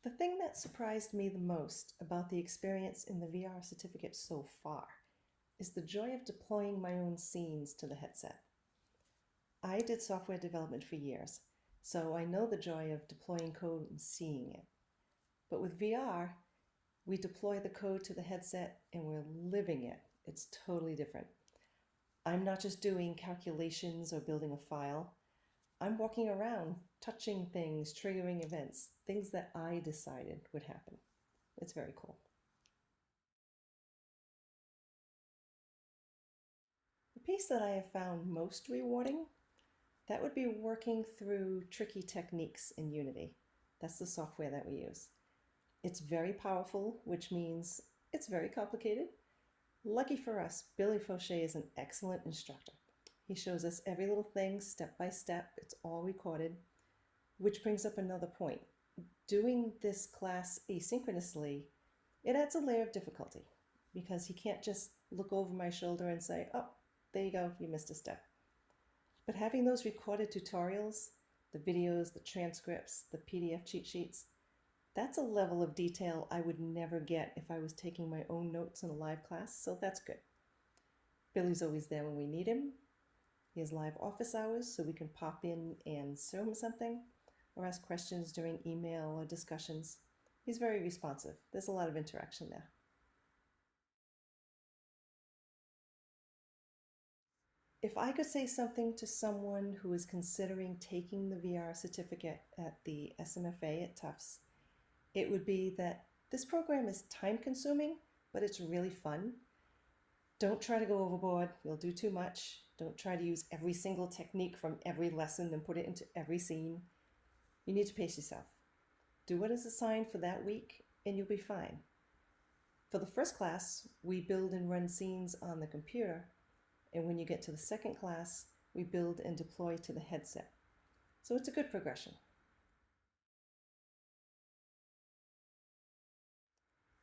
The thing that surprised me the most about the experience in the VR certificate so far is the joy of deploying my own scenes to the headset. I did software development for years, so I know the joy of deploying code and seeing it. But with VR, we deploy the code to the headset and we're living it. It's totally different. I'm not just doing calculations or building a file. I'm walking around, touching things, triggering events, things that I decided would happen. It's very cool. The piece that I have found most rewarding, that would be working through tricky techniques in Unity. That's the software that we use. It's very powerful, which means it's very complicated. Lucky for us, Billy Fauché is an excellent instructor. He shows us every little thing step by step. It's all recorded, which brings up another point. Doing this class asynchronously, it adds a layer of difficulty because he can't just look over my shoulder and say, oh, there you go, you missed a step. But having those recorded tutorials, the videos, the transcripts, the PDF cheat sheets, that's a level of detail I would never get if I was taking my own notes in a live class, so that's good. Billy's always there when we need him. He has live office hours, so we can pop in and show him something or ask questions during email or discussions. He's very responsive. There's a lot of interaction there. If I could say something to someone who is considering taking the VR certificate at the SMFA at Tufts, it would be that this program is time-consuming, but it's really fun. Don't try to go overboard. You'll do too much. Don't try to use every single technique from every lesson and put it into every scene. You need to pace yourself. Do what is assigned for that week, and you'll be fine. For the first class, we build and run scenes on the computer, and when you get to the second class, we build and deploy to the headset. So it's a good progression.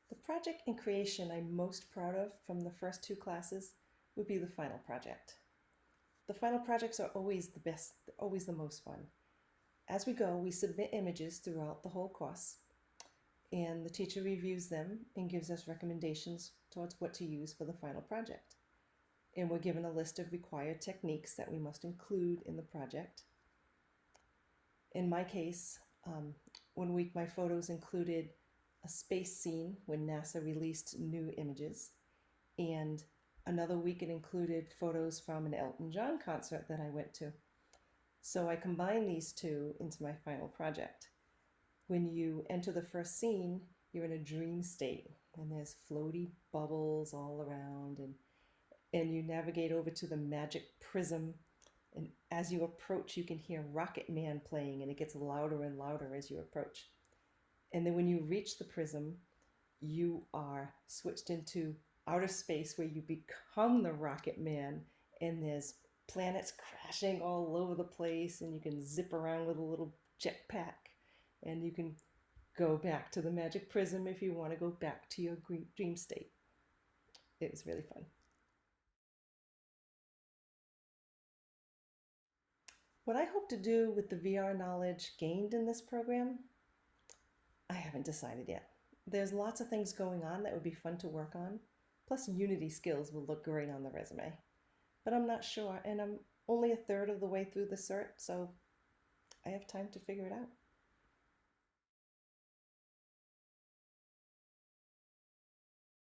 The project and creation I'm most proud of from the first two classes would be the final project. The final projects are always the best, always the most fun. As we go, we submit images throughout the whole course, and the teacher reviews them and gives us recommendations towards what to use for the final project. And we're given a list of required techniques that we must include in the project. In my case, one week my photos included a space scene when NASA released new images, and another week it included photos from an Elton John concert that I went to. So I combined these two into my final project. When you enter the first scene, you're in a dream state, and there's floaty bubbles all around, and you navigate over to the magic prism, and as you approach, you can hear Rocket Man playing, and it gets louder and louder as you approach. And then when you reach the prism, you are switched into outer space where you become the Rocket Man, and there's planets crashing all over the place, and you can zip around with a little jetpack, and you can go back to the magic prism if you want to go back to your dream state. It was really fun. What I hope to do with the VR knowledge gained in this program, I haven't decided yet. There's lots of things going on that would be fun to work on. Plus, Unity skills will look great on the resume. But I'm not sure, and I'm only a third of the way through the cert, so I have time to figure it out.